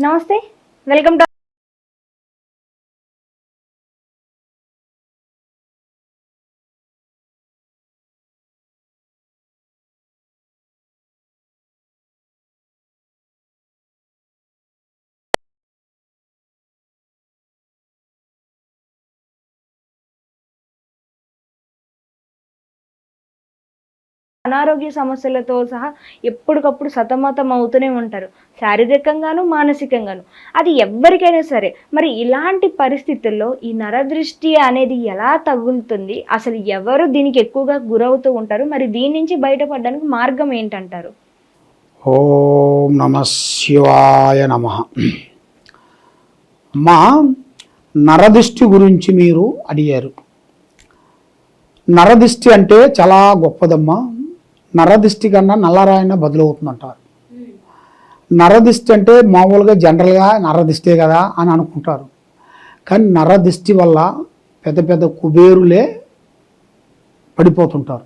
నమస్తే, welcome to అనారోగ్య సమస్యలతో సహా ఎప్పటికప్పుడు సతమతం అవుతూనే ఉంటారు, శారీరకంగాను మానసికంగాను. అది ఎవ్వరికైనా సరే. మరి ఇలాంటి పరిస్థితుల్లో ఈ నరదృష్టి అనేది ఎలా తగులుతుంది, అసలు ఎవరు దీనికి ఎక్కువగా గురవుతూ ఉంటారు, మరి దీని నుంచి బయటపడడానికి మార్గం ఏంటంటారు? ఓం నమ శివాయ నమ. అమ్మా, నరదిష్టి గురించి మీరు అడిగారు. నరదిష్టి అంటే చాలా గొప్పదమ్మా. నరదిష్టి కన్నా నల్లరాయన బదులవుతుందంటారు. నరదిష్టి అంటే మామూలుగా జనరల్గా నరదిష్టే కదా అని అనుకుంటారు. కానీ నరదిష్టి వల్ల పెద్ద పెద్ద కుబేరులే పడిపోతుంటారు,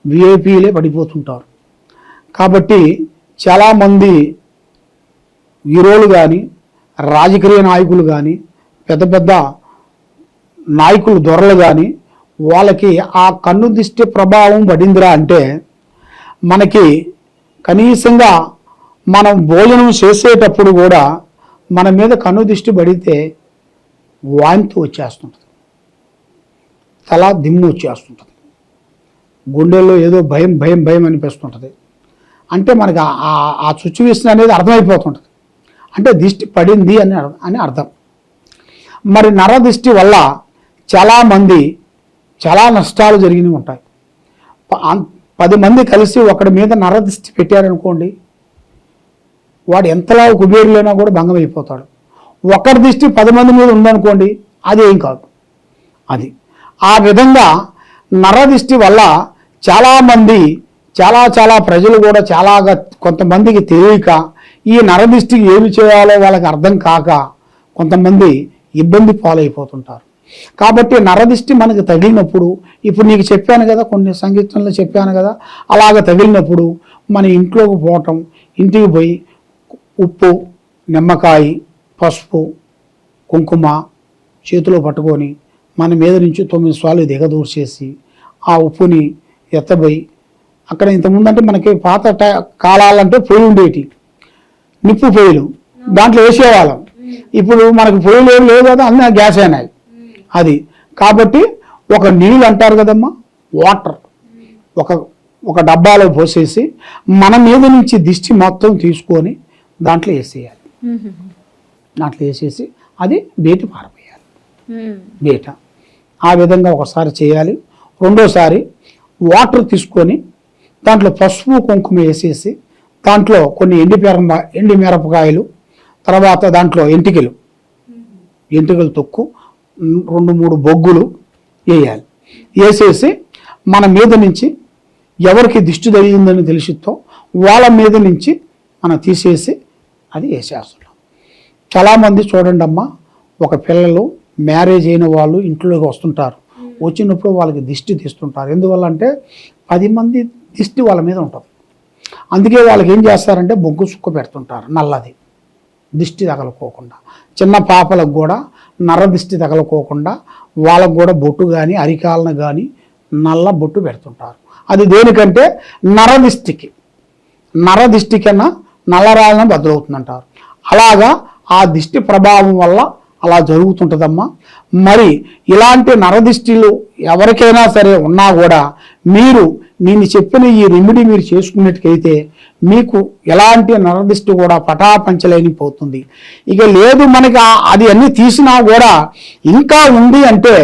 విఐపీలే పడిపోతుంటారు. కాబట్టి చాలామంది హీరోలు కానీ, రాజకీయ నాయకులు కానీ, పెద్ద పెద్ద నాయకులు దొరలు కానీ, వాళ్ళకి ఆ కన్ను దిష్టి ప్రభావం పడిందిరా అంటే మనకి కనీసంగా మనం భోజనం చేసేటప్పుడు కూడా మన మీద కన్ను దిష్టి పడితే వాంతి వచ్చేస్తుంటుంది, తల దిమ్ము వచ్చేస్తుంటుంది, గుండెల్లో ఏదో భయం భయం భయం అనిపిస్తుంటుంది. అంటే మనకి ఆ సిచ్యువేషన్ అనేది అర్థమైపోతుంటుంది. అంటే దిష్టి పడింది అని అర్థం. మరి నరదిష్టి వల్ల చాలామంది చాలా నష్టాలు జరిగినవి ఉంటాయి. 10 మంది కలిసి ఒకడి మీద నరదిష్టి పెట్టారనుకోండి, వాడు ఎంతలా కుబేరులైనా కూడా భంగం అయిపోతాడు. ఒకరి దిష్టి 10 మంది మీద ఉందనుకోండి, అది ఏం కాదు. అది ఆ విధంగా నరదిష్టి వల్ల చాలామంది చాలా ప్రజలు కూడా కొంతమందికి తెలియక ఈ నరదిష్టికి ఏమి చేయాలో వాళ్ళకి అర్థం కాక కొంతమంది ఇబ్బంది పాలైపోతుంటారు. కాబట్టి నరదిష్టి మనకు తగిలినప్పుడు, ఇప్పుడు నీకు చెప్పాను కదా, కొన్ని సంగీతంలో చెప్పాను కదా, అలాగ తగిలినప్పుడు మన ఇంట్లోకి పోవటం, ఇంటికి పోయి ఉప్పు, నిమ్మకాయ, పసుపు, కుంకుమ చేతిలో పట్టుకొని మన మీద నుంచి 9 సార్లు దిగదూర్చేసి ఆ ఉప్పుని ఎత్తబోయి అక్కడ ఇంతకుముందు అంటే మనకి పాత కాలాలంటే పొయ్యి ఉండేటి, నిప్పు పొయ్యిలు, దాంట్లో వేసేవాళ్ళం. ఇప్పుడు మనకి పొయ్యిలు ఏం లేదు కదా, అన్నీ గ్యాస్ అయినాయి. అది కాబట్టి ఒక నీళ్ళు అంటారు కదమ్మా, వాటర్ ఒక డబ్బాలో పోసేసి మన మీద నుంచి దిష్టి మొత్తం తీసుకొని దాంట్లో వేసేయాలి. దాంట్లో వేసేసి అది బయట పారపోయాలి. బయట ఆ విధంగా ఒకసారి చేయాలి. రెండోసారి వాటర్ తీసుకొని దాంట్లో పసుపు కుంకుమ వేసేసి దాంట్లో కొన్ని ఎండి మిరపకాయలు, తర్వాత దాంట్లో ఎంటికలు తొక్కు, 2-3 బొగ్గులు వేయాలి. వేసేసి మన మీద నుంచి ఎవరికి దిష్టి తగిలిందని తెలిసితో వాళ్ళ మీద నుంచి మనం తీసేసి అది వేసేస్తున్నాం. చాలామంది చూడండి అమ్మా, ఒక పిల్లలు మ్యారేజ్ అయిన వాళ్ళు ఇంట్లోకి వస్తుంటారు. వచ్చినప్పుడు వాళ్ళకి దిష్టి తీస్తుంటారు. ఎందువల్ల అంటే 10 మంది దిష్టి వాళ్ళ మీద ఉంటుంది. అందుకే వాళ్ళకి ఏం చేస్తారంటే బొగ్గు సుక్క పెడుతుంటారు, నల్లది, దిష్టి తగలకోకుండా. చిన్న పాపలకు కూడా నరదిష్టి తగలకోకుండా వాళ్ళకు కూడా బొట్టు కానీ అరికాలను కానీ నల్ల బొట్టు పెడుతుంటారు. అది దేనికంటే నరదిష్టి కన్నా నల్లరాలను బదులవుతుందంటారు. అలాగా ఆ దిష్టి ప్రభావం వల్ల అలా జరుగుతుంటుందమ్మా. మరి ఇలాంటి నరదిష్టిలు ఎవరికైనా సరే ఉన్నా కూడా మీరు నేను చెప్పిన ఈ రెమెడీ మీరు చేసుకున్నట్టుకైతే మీకు ఎలాంటి నరదిష్టి కూడా పటాపంచలేనిపోతుంది. ఇక లేదు మనకి అది అన్నీ తీసినా కూడా ఇంకా ఉంది అంటే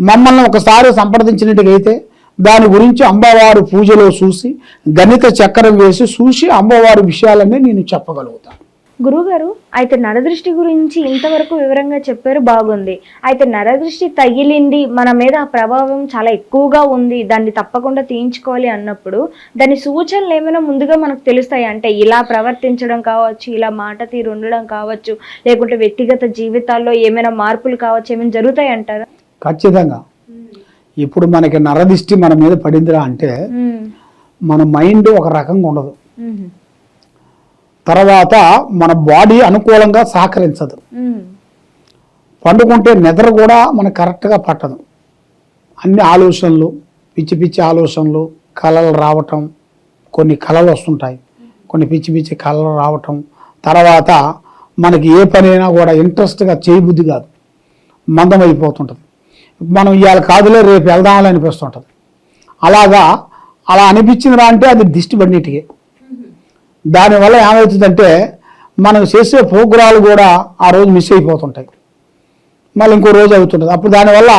మమ్మల్ని ఒకసారి సంప్రదించినట్టుకైతే దాని గురించి అమ్మవారు పూజలో చూసి గణిత చక్రం వేసి చూసి అమ్మవారి విషయాలన్నీ నేను చెప్పగలుగుతాను. గురువుగారు, అయితే నరదృష్టి గురించి ఇంతవరకు వివరంగా చెప్పారు, బాగుంది. అయితే నరదృష్టి తగిలింది, మన మీద ఆ ప్రభావం చాలా ఎక్కువగా ఉంది, దాన్ని తప్పకుండా తీయించుకోవాలి అన్నప్పుడు దాని సూచనలు ఏమైనా ముందుగా మనకు తెలుస్తాయి? అంటే ఇలా ప్రవర్తించడం కావచ్చు, ఇలా మాట తీరు ఉండడం కావచ్చు, లేకుంటే వ్యక్తిగత జీవితాల్లో ఏమైనా మార్పులు కావచ్చు, ఏమైనా జరుగుతాయి అంటారా? ఖచ్చితంగా. ఇప్పుడు మనకి నరదిష్టి మన మీద పడిందిరా అంటే మన మైండ్ ఒక రకంగా ఉండదు. తర్వాత మన బాడీ అనుకూలంగా సహకరించదు. పండుకుంటే నిద్ర కూడా మనకు కరెక్ట్గా పట్టదు. అన్ని ఆలోచనలు, పిచ్చి పిచ్చి ఆలోచనలు, కళలు రావటం, కొన్ని కళలు వస్తుంటాయి, కొన్ని పిచ్చి పిచ్చి కళలు రావటం. తర్వాత మనకి ఏ పని అయినా కూడా ఇంట్రెస్ట్గా చేయబుద్ధి కాదు, మందం అయిపోతుంటుంది. మనం ఇవాళ కాదులే రేపు వెళ్దామని అనిపిస్తుంటుంది. అలా అనిపించిందిరా అంటే అది దిష్టి పడినట్టుగా. దానివల్ల ఏమవుతుందంటే మనం చేసే ప్రోగ్రాలు కూడా ఆ రోజు మిస్ అయిపోతుంటాయి, మళ్ళీ ఇంకో రోజు అవుతుంటుంది. అప్పుడు దానివల్ల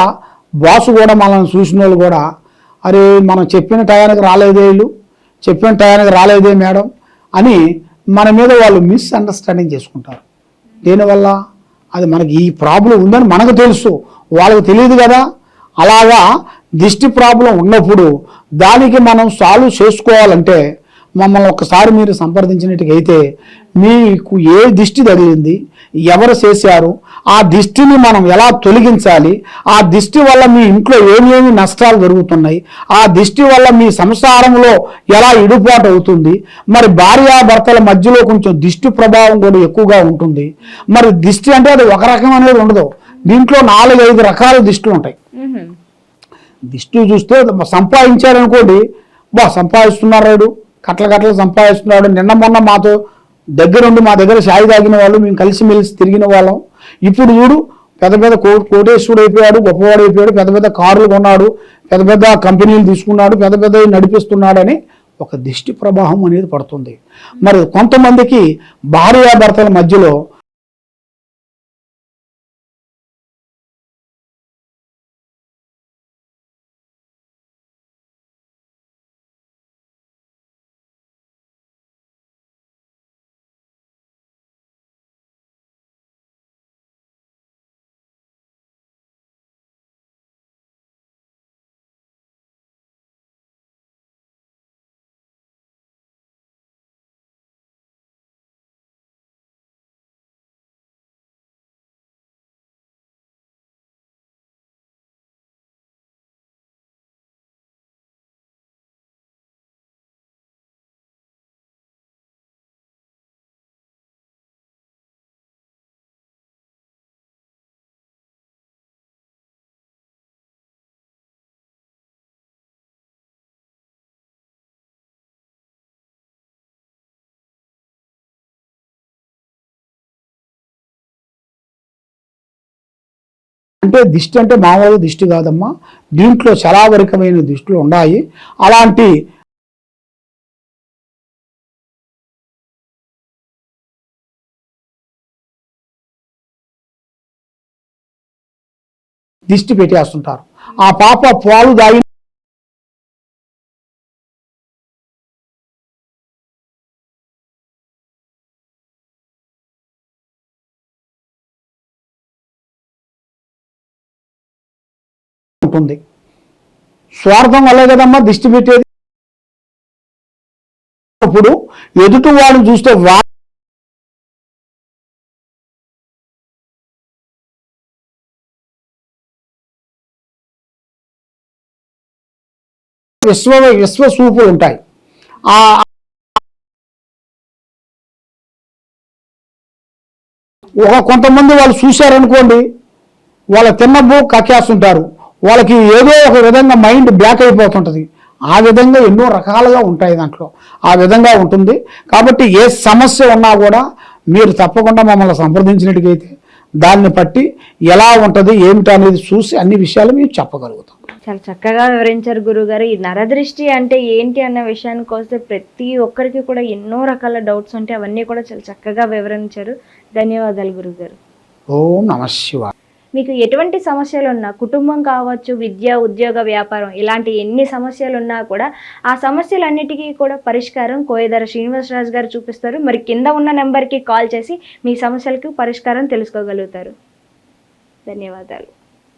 బాసు కూడా మనల్ని చూసిన వాళ్ళు కూడా, అరే మనం చెప్పిన టయానికి రాలేదే వీళ్ళు, చెప్పిన టయానికి రాలేదే మేడం అని మన మీద వాళ్ళు మిస్అండర్స్టాండింగ్ చేసుకుంటారు. దీనివల్ల అది మనకి ఈ ప్రాబ్లం ఉందని మనకు తెలుసు, వాళ్ళకి తెలియదు కదా. అలాగా దిష్టి ప్రాబ్లం ఉన్నప్పుడు దానికి మనం సాల్వ్ చేసుకోవాలంటే మమ్మల్ని ఒక్కసారి మీరు సంప్రదించినట్టుగైతే మీకు ఏ దిష్టి తగిలింది, ఎవరు చేశారు, ఆ దిష్టిని మనం ఎలా తొలగించాలి, ఆ దిష్టి వల్ల మీ ఇంట్లో ఏమేమి నష్టాలు జరుగుతున్నాయి, ఆ దిష్టి వల్ల మీ సంసారంలో ఎలా ఇడుపాటు అవుతుంది, మరి భార్యాభర్తల మధ్యలో కొంచెం దిష్టి ప్రభావం కూడా ఎక్కువగా ఉంటుంది. మరి దిష్టి అంటే అది ఒక రకం అనేది ఉండదు, దీంట్లో 4-5 రకాల దిష్టిలు ఉంటాయి. దిష్టి చూస్తే సంపాదించారనుకోండి, సంపాదిస్తున్నాడు, కట్టలు సంపాదిస్తున్నాడు. నిన్న మొన్న మాతో దగ్గరుండి మా దగ్గర చాయ్ తాగిన వాళ్ళు, మేము కలిసిమెలిసి తిరిగిన వాళ్ళం. ఇప్పుడు చూడు పెద్ద పెద్ద కోటేశ్వరుడు అయిపోయాడు, గొప్పవాడు అయిపోయాడు, పెద్ద పెద్ద కార్లు కొన్నాడు, పెద్ద పెద్ద కంపెనీలు తీసుకున్నాడు, పెద్ద పెద్ద నడిపిస్తున్నాడని ఒక దిష్టి ప్రభావం అనేది పడుతుంది. మరి కొంతమందికి భార్యాభర్తల మధ్యలో అంటే దిష్టి అంటే మామూలు దిష్టి కాదమ్మా, దీంట్లో చాలా వరకమైన దిష్టిలు ఉన్నాయి. అలాంటి దిష్టి పెట్టేస్తుంటారు. ఆ పాప పాలు దాగి ఉంటుంది. స్వార్థం వల్లే కదమ్మా దిష్టి పెట్టేది. అప్పుడు ఎదుటి వాళ్ళని చూస్తే విశ్వ సూపులు ఉంటాయి. ఆ కొంతమంది వాళ్ళు చూశారనుకోండి, వాళ్ళ తిన్నబో కక్కేస్తుంటారు, వాళ్ళకి ఏదో ఒక విధంగా మైండ్ బ్లాక్ అయిపోతుంటుంది. ఆ విధంగా ఎన్నో రకాలుగా ఉంటాయి, దాంట్లో ఆ విధంగా ఉంటుంది. కాబట్టి ఏ సమస్య ఉన్నా కూడా మీరు తప్పకుండా మమ్మల్ని సంప్రదించినట్టుగైతే దాన్ని బట్టి ఎలా ఉంటుంది ఏమిటి అనేది చూసి అన్ని విషయాలు మేము చెప్పగలుగుతాం. చాలా చక్కగా వివరించారు గురుగారు. ఈ నరదృష్టి అంటే ఏంటి అన్న విషయానికి వస్తే ప్రతి ఒక్కరికి కూడా ఎన్నో రకాల డౌట్స్ ఉంటాయి, అవన్నీ కూడా చాలా చక్కగా వివరించారు. ధన్యవాదాలు గురుగారు. ఓం నమః శివాయ. మీకు ఎటువంటి సమస్యలు ఉన్నా, కుటుంబం కావచ్చు, విద్య, ఉద్యోగ, వ్యాపారం, ఇలాంటి ఎన్ని సమస్యలు ఉన్నా కూడా ఆ సమస్యలన్నిటికీ కూడా పరిష్కారం కోయదర శ్రీనివాసరాజు గారు చూపిస్తారు. మరి కింద ఉన్న నెంబర్కి కాల్ చేసి మీ సమస్యలకు పరిష్కారం తెలుసుకోగలుగుతారు. ధన్యవాదాలు.